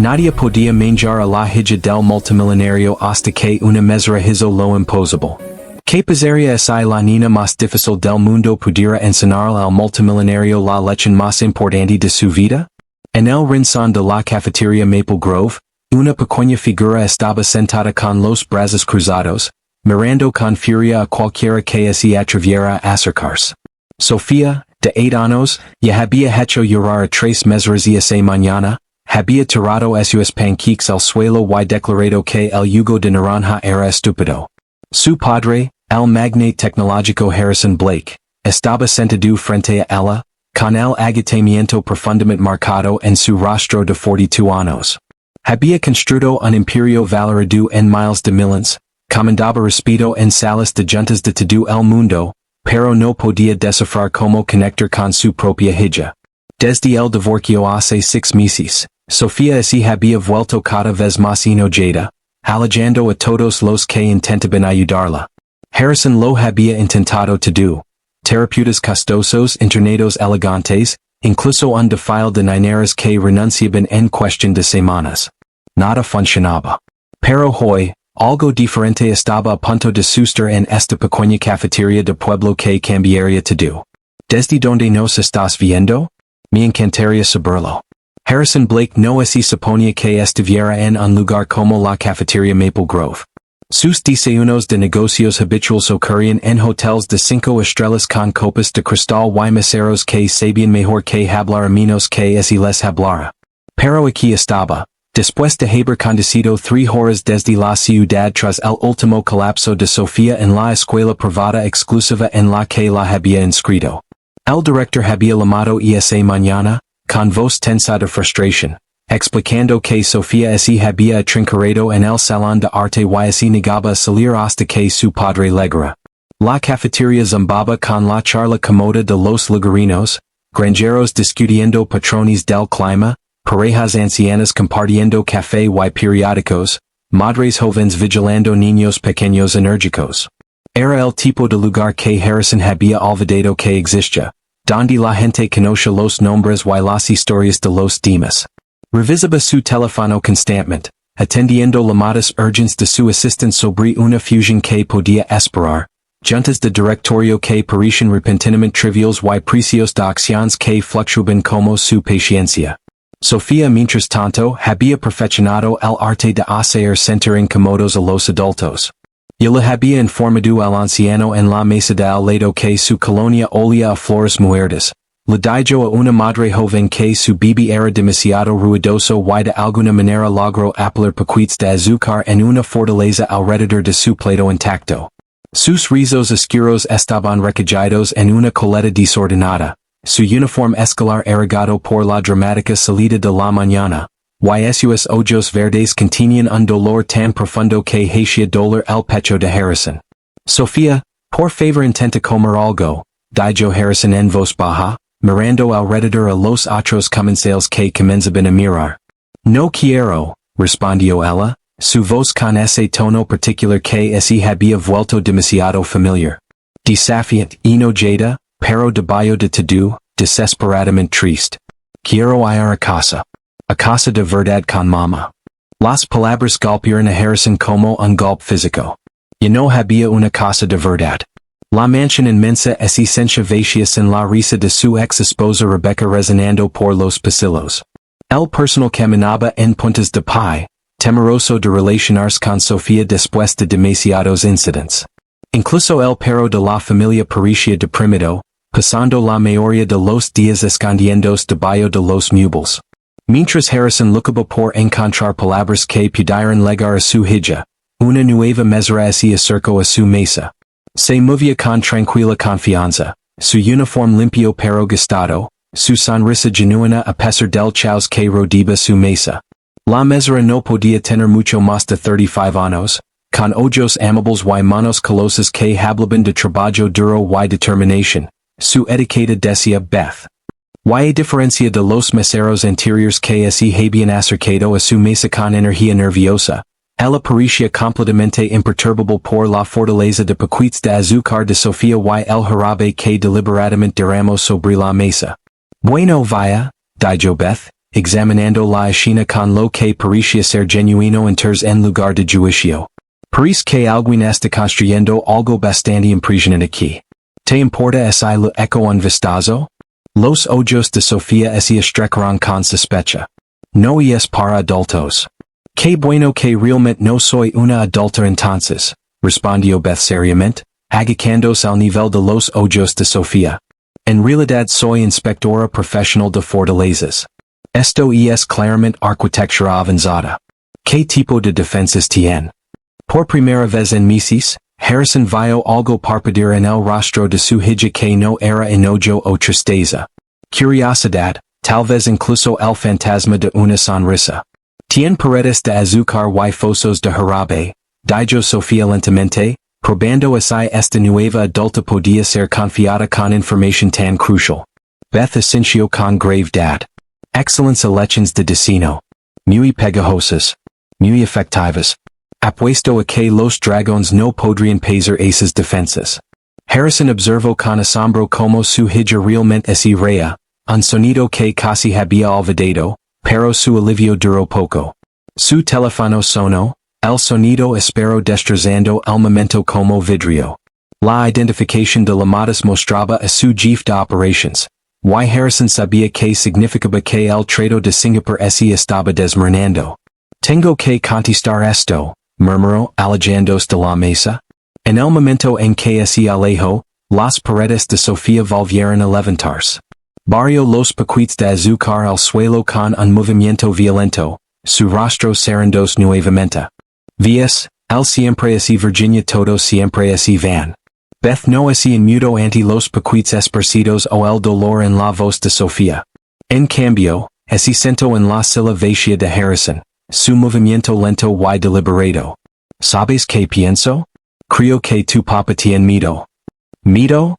Nadie podía manjar a la hija del multimillonario hasta que una mesera hizo lo imposible. Que pasaría si la niña más difícil del mundo pudiera enseñar al multimillonario la lección más importante de su vida? En el rincón de la cafetería Maple Grove, una pequeña figura estaba sentada con los brazos cruzados, mirando con furia a cualquiera que se atreviera a acercarse. Sofía, de 8 años, ya había hecho llorar a 3 meseras y esa mañana, había tirado sus pancakes al suelo y declarado que el jugo de naranja era estúpido. Su padre, el magnate tecnológico Harrison Blake, estaba sentado frente a ella, con el agotamiento profundamente marcado en su rostro de 42 años. Había construido un imperio valorado en miles de millones, comandaba rápido en salas de juntas de todo el mundo, pero no podía descifrar cómo conectar con su propia hija. Desde el divorcio hace 6 meses, Sofía se había vuelto cada vez más enojada, alejando a todos los que intentaban ayudarla. Harrison lo había intentado todo. Terapeutas costosos, internados elegantes, incluso un file de niñeras que renunciaban en cuestión de semanas. Nada funcionaba. Pero hoy, algo diferente estaba a punto de suceder en esta pequeña cafetería de pueblo que cambiaría todo. ¿Desde donde nos estás viendo? Me encantaría saberlo. Harrison Blake no se suponía que estuviera en un lugar como la cafetería Maple Grove. Sus desayunos de negocios habituales ocurrían en hoteles de 5 estrellas con copas de cristal y meseros que sabían mejor que hablar a menos que se les hablara. Pero aquí estaba, después de haber conducido 3 horas desde la ciudad tras el último colapso de Sofía en la escuela privada exclusiva en la que la había inscrito. El director había llamado esa mañana, con voz tensa de frustración, explicando que Sofía se había atrincherado en el salón de arte y se negaba a salir hasta que su padre llegara. La cafetería zumbaba con la charla cómoda de los lugareños, granjeros discutiendo patrones del clima, parejas ancianas compartiendo café y periódicos, madres jóvenes vigilando niños pequeños enérgicos. Era el tipo de lugar que Harrison había olvidado que existía, donde la gente conoce los nombres y las historias de los demás. Revisaba su teléfono constantemente, atendiendo llamadas urgentes de su asistente sobre una fusión que podía esperar, juntas de directorio que parecían repentinamente triviales y precios de acciones que fluctuaban como su paciencia. Sofía, mientras tanto, había perfeccionado el arte de hacer sentir incómodos a los adultos. Y le había informado al anciano en la mesa de al lado que su colonia olía a flores muertas. Le dijo a una madre joven que su bebé era demasiado ruidoso y de alguna manera logró apelar paquetes de azúcar en una fortaleza alrededor de su plato intacto. Sus rizos oscuros estaban recogidos en una coleta desordenada. Su uniforme escolar erigado por la dramática salida de la mañana, y sus ojos verdes contenían un dolor tan profundo que hacía doler el pecho de Harrison. Sofía, por favor intenta comer algo, dijo Harrison en voz baja, mirando alrededor a los otros comensales que comenzaban a mirar. No quiero, respondió ella, su voz con ese tono particular que se había vuelto demasiado familiar. Desafiante, enojada, pero debajo de todo, desesperadamente triste. Quiero ir a casa. A casa de verdad con mamá. Las palabras golpearon a Harrison como un golpe físico. Ya no había una casa de verdad. La mansión inmensa se sentía vacía sin la risa de su ex esposa Rebecca resonando por los pasillos. El personal caminaba en puntas de pie, temeroso de relacionarse con Sofía después de demasiados incidentes. Incluso el perro de la familia parecía deprimido, pasando la mayoría de los días escondiéndose debajo de los muebles. Mientras Harrison luchaba por encontrar palabras que pudieran llegar a su hija, una nueva mesera se acercó a su mesa. Se movía con tranquila confianza, su uniforme limpio pero gastado, su sonrisa genuina a pesar del caos que rodeaba su mesa. La mesera no podía tener mucho más de 35 años, con ojos amables y manos colosas que hablaban de trabajo duro y determinación. Su etiqueta decía Beth. Y a diferencia de los meseros anteriores que se habían acercado a su mesa con energía nerviosa, ella parecía completamente imperturbable por la fortaleza de paquetes de azúcar de Sofía y el jarabe que deliberadamente derramó sobre la mesa. Bueno vaya, dijo Beth, examinando la escena con lo que parecía ser genuino enters en lugar de juicio. Parece que alguien está construyendo algo bastante impresionante aquí. ¿Te importa si lo eco un vistazo? Los ojos de Sofía se estrecharon con sospecha. No es para adultos. Qué bueno que realmente no soy una adulta entonces, respondió Beth seriamente, agacándose al nivel de los ojos de Sofía. En realidad soy inspectora profesional de fortalezas. Esto es claramente arquitectura avanzada. ¿Qué tipo de defensas tiene? Por primera vez en meses, Harrison vio algo parpadear en el rostro de su hija que no era enojo o tristeza. Curiosidad, tal vez incluso el fantasma de una sonrisa. Tiene paredes de azúcar y fosos de jarabe, dijo Sofía lentamente, probando si esta nueva adulta podía ser confiada con información tan crucial. Beth asintió con gravedad. Excelentes elections de destino. Muy pegajosas. Muy efectivas. Apuesto a que los dragones no podrían pesar esas defensas. Harrison observó con asombro como su hija realmente se reía, un sonido que casi había olvidado, pero su alivio duró poco. Su teléfono sonó, el sonido esperó destrozando el momento como vidrio. La identificación de llamadas mostraba a su jefe de operations. Y Harrison sabía que significaba que el trato de Singapur se estaba desmoronando. Tengo que contestar esto, murmuró alejándose de la mesa. En el momento en que se alejó, las paredes de Sofía volvieron a levantarse. Barrió los paquetes de azúcar al suelo con un movimiento violento, su rostro cerrándose nuevamente. Vías, él siempre es Virginia, todo siempre es van. Beth no es inmuto ante los paquetes esparcidos o el dolor en la voz de Sofía. En cambio, se sentó en la silla vacía de Harrison, su movimiento lento y deliberado. ¿Sabes qué pienso? Creo que tu papá tiene miedo. ¿Miedo?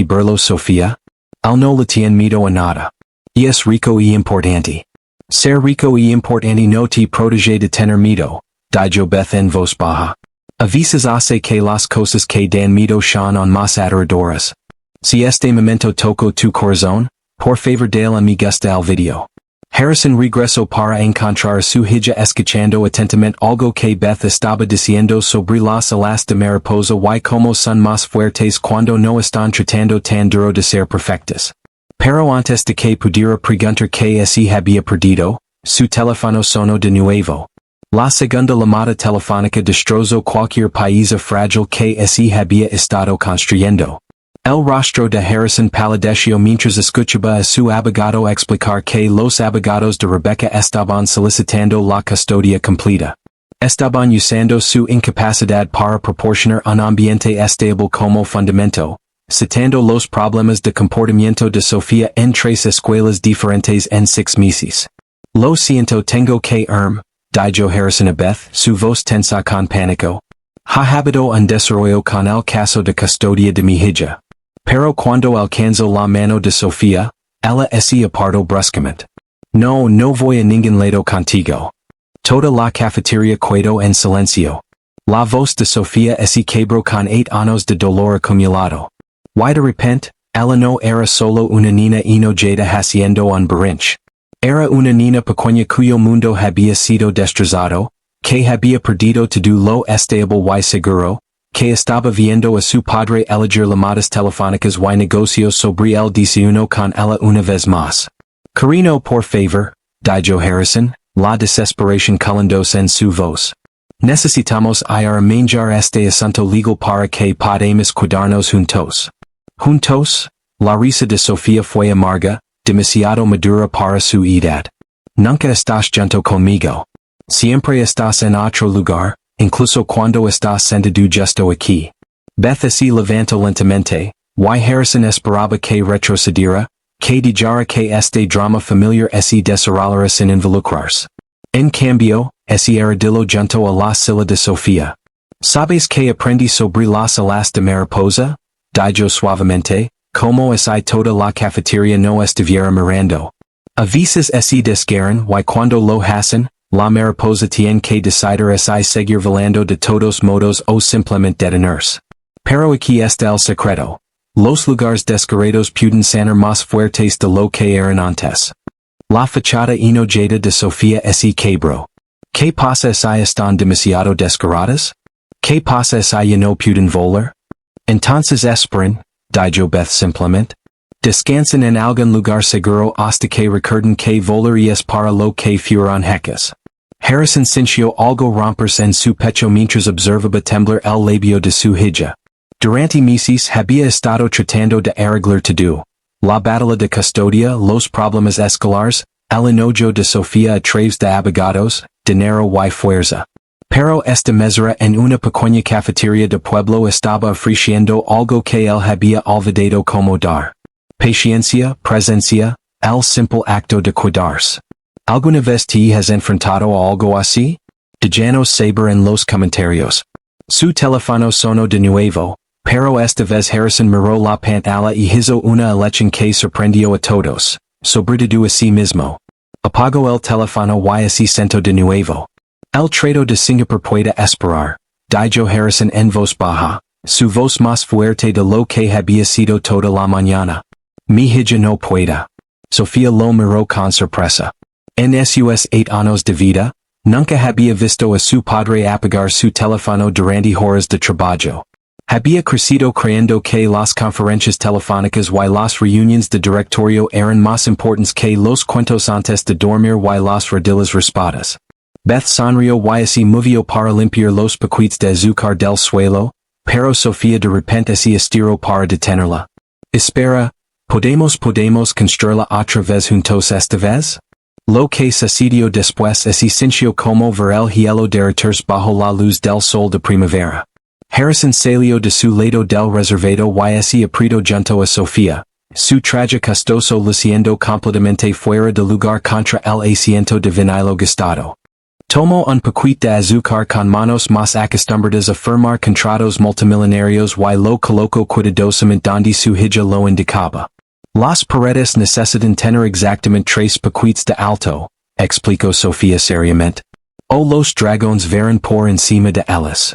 Burló Sofía. Él no le tiene miedo a nada. Y es rico y importante. Ser rico y importante no te protege de tener miedo, dijo Beth en voz baja. A veces hace que las cosas que dan miedo sean más aterradoras. Si este momento tocó tu corazón, por favor dale a mi gusta el video. Harrison regresó para encontrar a su hija escuchando atentamente algo que Beth estaba diciendo sobre las alas de mariposa y cómo son más fuertes cuando no están tratando tan duro de ser perfectas. Pero antes de que pudiera preguntar que se había perdido, su teléfono sonó de nuevo. La segunda llamada telefónica destrozó cualquier país frágil que se había estado construyendo. El rostro de Harrison palideció mientras escuchaba a su abogado explicar que los abogados de Rebecca estaban solicitando la custodia completa. Estaban usando su incapacidad para proporcionar un ambiente estable como fundamento, citando los problemas de comportamiento de Sofía en 3 escuelas diferentes en 6 meses. Lo siento, tengo que dijo Harrison a Beth, su voz tensa con pánico. Ha habido un desarrollo con el caso de custodia de mi hija. Pero cuando alcanzó la mano de Sofía, ella se apartó bruscamente. No voy a ningún lado contigo. Toda la cafetería quedó en silencio. La voz de Sofía se quebró con 8 años de dolor acumulado. Y de repente, ella no era solo una niña enojada haciendo un berrinche. Era una niña pequeña cuyo mundo había sido destrozado, que había perdido todo lo estable y seguro, que estaba viendo a su padre elegir llamadas telefónicas y negocios sobre el desayuno con ella una vez más. Cariño, por favor, dijo Harrison, la desesperación colándose en su voz. Necesitamos ir a manejar este asunto legal para que podamos cuidarnos juntos. ¿Juntos? La risa de Sofía fue amarga, demasiado madura para su edad. Nunca estás junto conmigo. Siempre estás en otro lugar, incluso cuando estás sentado justo aquí. Beth se levantó lentamente, y Harrison esperaba que retrocediera, que dejara que este drama familiar se desarrollara sin involucrarse. En cambio, se arrodilló junto a la silla de Sofía. ¿Sabes qué aprendí sobre las alas de mariposa? Dijo suavemente, como si toda la cafetería no estuviera mirando. A veces se desgarran y cuando lo hacen, la mariposa tiene que decidir si seguir volando de todos modos o simplemente detenerse. Pero aquí está el secreto. Los lugares desgarrados pueden ser más fuertes de lo que eran antes. La fachada enojada de Sofía se quebró. ¿Qué pasa si están demasiado descaradas? ¿Qué pasa si no pueden volar? Entonces esperen, dijo Beth simplemente. Descansen en algún lugar seguro hasta que recuerden que volar es para lo que fueron hechas. Harrison sintió algo romperse en su pecho mientras observaba temblar el labio de su hija. Durante meses había estado tratando de arreglar todo. La batalla de custodia, los problemas escolares, el enojo de Sofía a través de abogados, dinero y fuerza. Pero esta mesera en una pequeña cafetería de pueblo estaba ofreciendo algo que él había olvidado como dar. Paciencia, presencia, el simple acto de cuidarse. ¿Alguna vez te has enfrentado a algo así? Déjanos saber en los comentarios. Su teléfono sonó de nuevo, pero esta vez Harrison miró la pantalla y hizo una elección que sorprendió a todos, sobre todo a sí mismo. Apagó el teléfono y se sentó de nuevo. El trato de Singapur puede esperar, dijo Harrison en voz baja, su voz más fuerte de lo que había sido toda la mañana. Mi hija no puede. Sofía lo miró con sorpresa. En sus 8 años de vida, nunca había visto a su padre apagar su teléfono durante horas de trabajo. Había crecido creyendo que las conferencias telefónicas y las reuniones de directorio eran más importantes que los cuentos antes de dormir y las radilas raspadas. Beth sonrió y se movió para limpiar los paquetes de azúcar del suelo, pero Sofía de repente se estiró para detenerla. Espera, ¿podemos construirla otra vez juntos esta vez? Lo que sucedió después se sintió como ver el hielo derretirse bajo la luz del sol de primavera. Harrison salió de su lado del reservado y se apretó junto a Sofía, su traje costoso luciendo completamente fuera de lugar contra el asiento de vinilo gastado. Tomó un paquete de azúcar con manos más acostumbradas a firmar contratos multimillonarios y lo colocó cuidadosamente donde su hija lo indicaba. Las paredes necesitan tener exactamente 3 paquetes de alto, explicó Sofía seriamente. O los dragones verán por encima de ellas.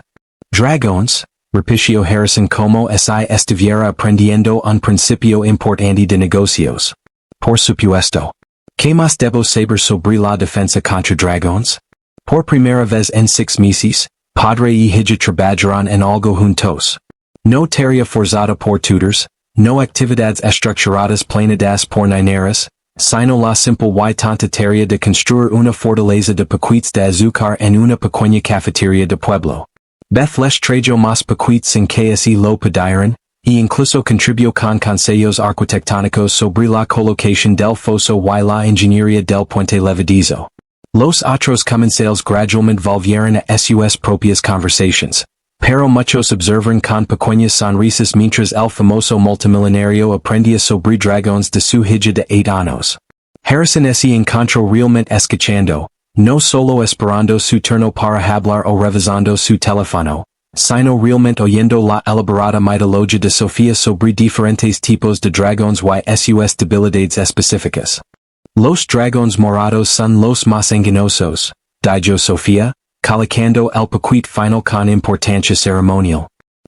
Dragones, repitió Harrison como si estuviera aprendiendo un principio importante de negocios. Por supuesto. ¿Qué más debo saber sobre la defensa contra dragones? Por primera vez en 6 meses, padre y hija trabajarán en algo juntos. No tarea forzada por tutors, no actividades estructuradas planeadas por niñeras, sino la simple y tonta tarea de construir una fortaleza de paquetes de azúcar en una pequeña cafetería de pueblo. Beth les trajo más paquetes en que así lo pidieron, y incluso contribuyó con consejos arquitectónicos sobre la colocación del foso y la ingeniería del puente levadizo. Los otros comensales gradualmente volvieron a sus propias conversaciones. Pero muchos observan con pequeñas sonrisas mientras el famoso multimillonario aprendía sobre dragones de su hija de 8 años. Harrison se encontró realmente escuchando, no solo esperando su turno para hablar o revisando su teléfono, sino realmente oyendo la elaborada mitología de Sofía sobre diferentes tipos de dragones y sus debilidades específicas. Los dragones morados son los más engañosos, dijo Sofía, colocando el paquete final con importancia ceremonial.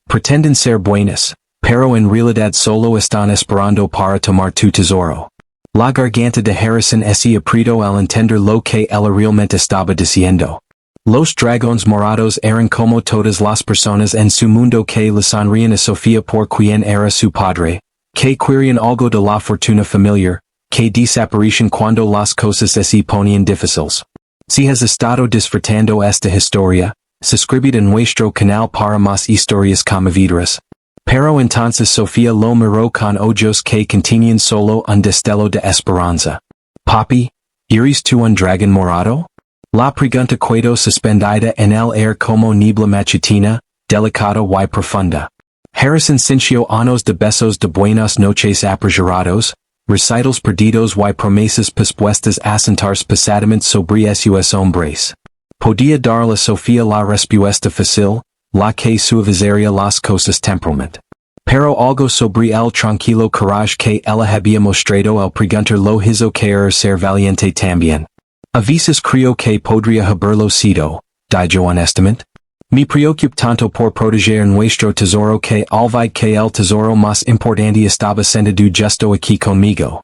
Pretenden ser buenas, pero en realidad solo están esperando para tomar tu tesoro. La garganta de Harrison se apretó al entender lo que él realmente estaba diciendo. Los dragones morados eran como todas las personas en su mundo que le sonrían a Sofía por quien era su padre, que querían algo de la fortuna familiar, que desaparecían cuando las cosas se ponían difíciles. Si has estado disfrutando esta historia, suscríbete a nuestro canal para más historias conmovedoras. Pero entonces Sofía lo miró con ojos que contenían solo un destello de esperanza. Papi, ¿eres tú un dragón morado? La pregunta quedó suspendida en el aire como niebla matutina, delicada y profunda. Harrison sintió años de besos de buenas noches apresurados, recitals perdidos y promesas pospuestas a sentarse pesadamente sobre sus hombres. Podía darle a Sofía la respuesta fácil, la que suavizaría las cosas temporalmente. Pero algo sobre el tranquilo coraje que ella había mostrado al preguntar lo hizo querer ser valiente también. A veces creo que podría haberlo sido, dijo honestamente. Me preocupo tanto por proteger nuestro tesoro que olvidé que el tesoro más importante estaba sentado justo aquí conmigo.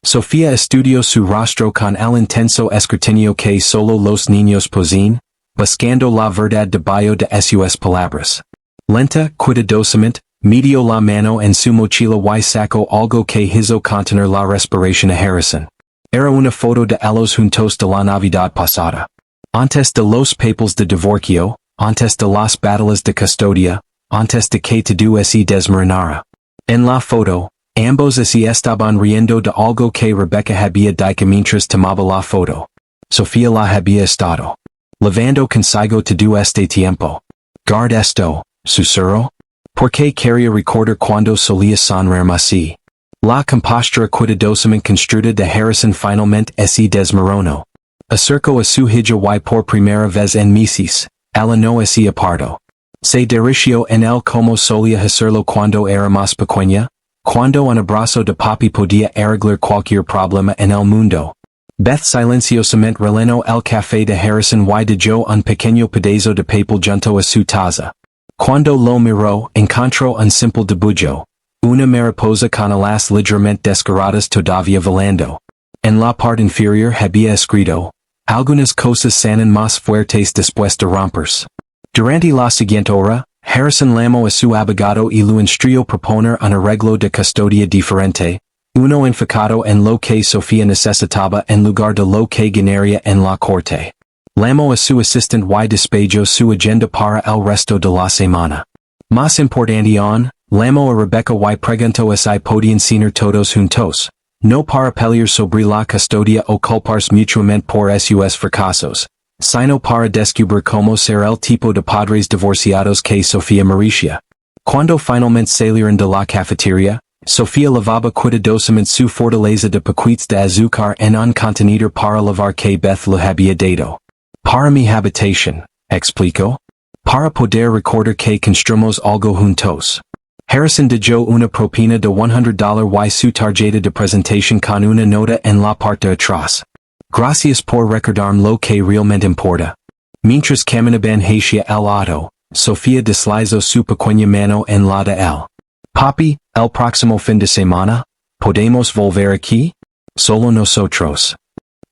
Sofía estudió su rostro con el intenso escrutinio que solo los niños poseen, buscando la verdad debajo de sus palabras. Lenta, cuidadosamente, metió la mano en su mochila y sacó algo que hizo contener la respiración a Harrison. Era una foto de ellos juntos de la Navidad pasada. Antes de los papels de divorcio, antes de las batallas de custodia, antes de que todo se desmoronara. En la foto, ambos se estaban riendo de algo que Rebecca había dicho mientras tomaba la foto. Sofía la había estado lavando consigo todo este tiempo. Guarda esto, susurró. Porque quería recordar cuando solía sonreírme así. La compostura cuidadosamente construida de Harrison finalmente se desmoronó. Acercó a su hija y por primera vez en meses, ella no se apartó. Se dirigió en él como solía hacerlo cuando era más pequeña, cuando un abrazo de papi podía arreglar cualquier problema en el mundo. Beth silenciosamente rellenó el café de Harrison y dejó un pequeño pedazo de papel junto a su taza. Cuando lo miró, encontró un simple dibujo. Una mariposa con alas ligeramente descaradas todavía volando. En la parte inferior había escrito, algunas cosas sanan más fuertes después de romperse. Durante la siguiente hora, Harrison llamó a su abogado y lo instruyó proponer un arreglo de custodia diferente, uno enfocado en lo que Sofía necesitaba en lugar de lo que ganaría en la corte. Llamó a su asistente y despejó su agenda para el resto de la semana. Más importante aún, llamó a Rebecca y preguntó si podían cenar todos juntos, no para pelear sobre la custodia o culparse mutuamente por sus fracasos, sino para descubrir cómo ser el tipo de padres divorciados que Sofía merecía. Cuando finalmente salieron de la cafetería, Sofía lavaba cuidadosamente su fortaleza de paquetes de azúcar en un contenedor para lavar que Beth le había dado. Para mi habitación, explicó. Para poder recordar que construimos algo juntos. Harrison dejó una propina de $100 y su tarjeta de presentación con una nota en la parte de atrás. Gracias por recordarme lo que realmente importa. Mientras caminaban hacia el auto, Sofía deslizó su pequeña mano en la de él. Papi, el próximo fin de semana, ¿podemos volver aquí? Solo nosotros.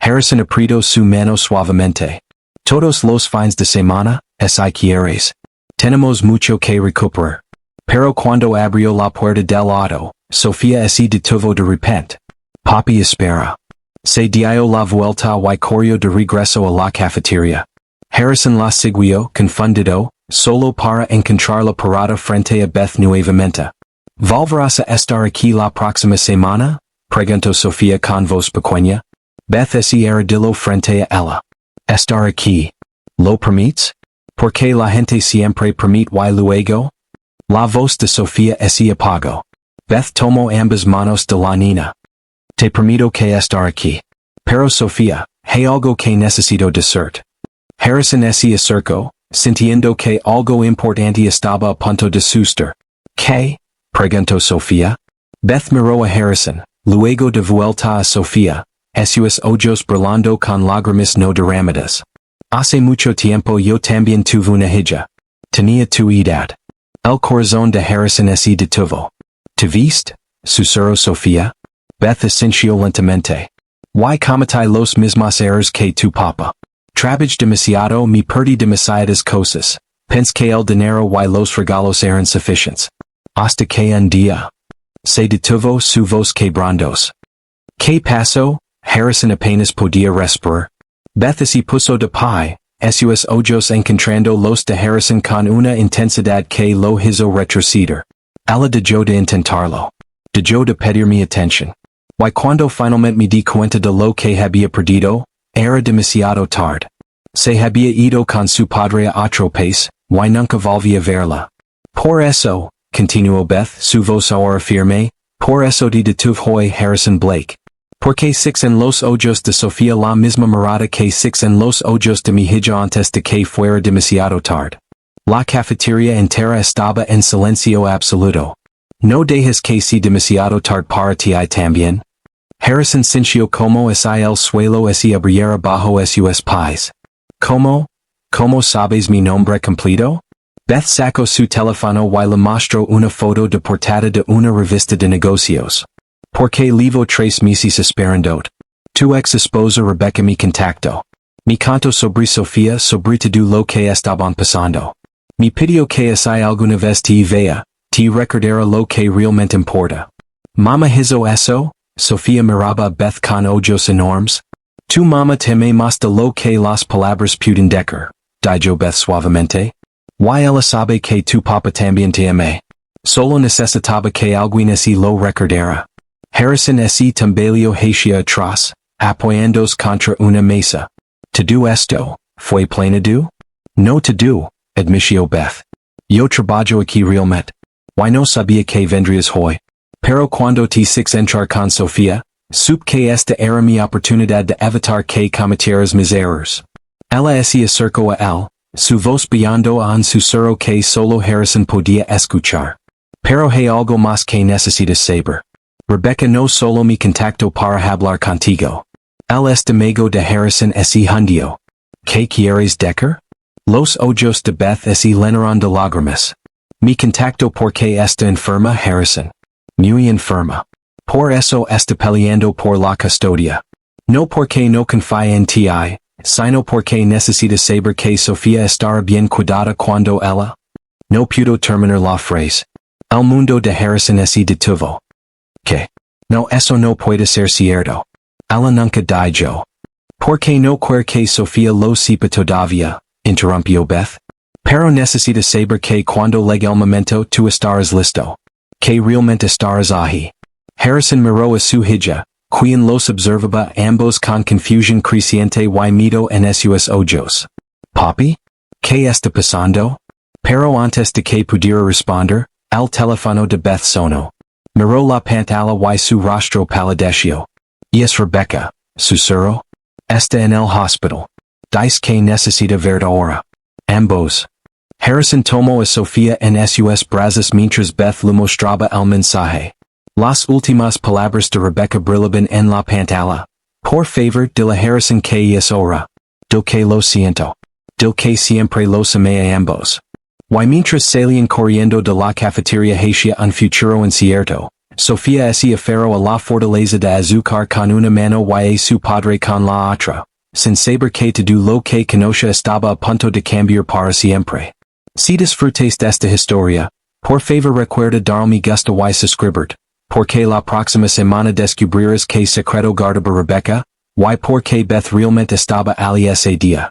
Harrison apretó su mano suavemente. Todos los fines de semana, si quieres. Tenemos mucho que recuperar. Pero cuando abrió la puerta del auto, Sofía se detuvo de repente. Papi espera. Se dio la vuelta y corrió de regreso a la cafetería. Harrison la siguió, confundido, solo para encontrarla parada frente a Beth nuevamente. ¿Volverás a estar aquí la próxima semana? Preguntó Sofía con voz pequeña. Beth se arrodilló frente a ella. ¿Estar aquí? ¿Lo permites? Porque la gente siempre permite y luego? La voz de Sofía se apagó. Beth tomó ambas manos de la niña. Te permito que estar aquí. Pero Sofía, hay algo que necesito decirte. Harrison se acercó, sintiendo que algo importante estaba a punto de suceder. ¿Qué? Preguntó Sofía. Beth miró a Harrison, luego de vuelta a Sofía, sus ojos brillando con lágrimas no derramadas. Hace mucho tiempo yo también tuve una hija. Tenía tu edad. El corazón de Harrison se detuvo. ¿Te viste? Susurró Sofía. Beth asintió lentamente. Y cometí los mismos errores que tu papá. Trabajé demasiado, me perdí demasiadas cosas. Pensé que el dinero y los regalos eran suficientes. Hasta que un día. Se detuvo, su voz quebrándose. ¿Qué pasó? Harrison apenas podía respirar. Beth se puso de pie, sus ojos encontrando los de Harrison con una intensidad que lo hizo retroceder. Ella dejó de intentarlo. Dejó de pedir mi atención. Y cuando finalmente me di cuenta de lo que había perdido, era demasiado tarde. Se había ido con su padre a otro país, y nunca volví a verla. Por eso, continuó Beth, su voz ahora firme, por eso te detuve hoy Harrison Blake. Porque six en los ojos de Sofía la misma mirada que six en los ojos de mi hija antes de que fuera demasiado tarde. La cafetería entera estaba en silencio absoluto. ¿No dejes que sea demasiado tarde para ti también? Harrison sintió como si el suelo se abriera bajo sus pies. ¿Cómo? ¿Cómo sabes mi nombre completo? Beth sacó su teléfono y le mostró una foto de portada de una revista de negocios. Porque levo tres meses esperando. Tu ex esposa Rebecca mi contacto. Mi canto sobre Sofía sobre todo lo que estaban pasando. Mi pidió que si alguna vez te vea, te recordara lo que realmente importa. Mama hizo eso, Sofía miraba Beth con ojos enormes. Tu mama teme más de lo que las palabras pueden decir, dijo Beth suavemente. Y ella sabe que tu papa también te ame. Solo necesitaba que alguien así lo recordara. Harrison así tambaleó hacia atrás, apoyándose contra una mesa. Todo esto, ¿fue planeado? No todo, admitió Beth. Yo trabajo aquí realmente. Y no sabía que vendrías hoy. Pero cuando te six entrar con Sofía, supe que esta era mi oportunidad de evitar que cometieras mis errors. Ella se acercó a él, su voz brillando a un susurro que solo Harrison podía escuchar. Pero hay algo más que necesitas saber. Rebecca no solo me contactó para hablar contigo. El amigo de Harrison ese hundio. ¿Qué quieres decir? Los ojos de Beth se llenaron de lágrimas. Me contactó porque está enferma Harrison. Muy enferma. Por eso está peleando por la custodia. No porque no confía en ti, sino porque necesita saber que Sofía estará bien cuidada cuando ella. No pudo terminar la frase. El mundo de Harrison se detuvo. ¿Qué? No, eso no puede ser cierto. Ella nunca dijo. ¿Por qué no quiere que Sofía lo sepa todavía? Interrumpió Beth. Pero necesita saber que cuando llegue el momento tú estarás listo. Que realmente estarás ahí. Harrison miró a su hija, quien los observaba ambos con confusión creciente y miedo en sus ojos. ¿Papi? ¿Qué está pasando? Pero antes de que pudiera responder, el teléfono de Beth sonó. Miró la pantalla y su rostro palideció. Y es Rebecca, susurró. Está en el hospital. Dice que necesita verte ahora. Ambos. Harrison tomó a Sofía en sus brazos mientras Beth le mostraba el mensaje. Las últimas palabras de Rebecca brillaban en la pantalla. Por favor, dile a Harrison que es hora. Dile que lo siento. Dile que siempre los amé a ambos. Y mientras salían corriendo de la cafetería hacia un futuro incierto, Sofía se aferró a la fortaleza de azúcar con una mano y a su padre con la otra, sin saber que todo lo que conocía estaba a punto de cambiar para siempre. Si disfrutes de esta historia, por favor recuerda dar me gusta y suscribir, porque la próxima semana descubrirás que secreto guardaba Rebecca, y porque Beth realmente estaba allí ese día.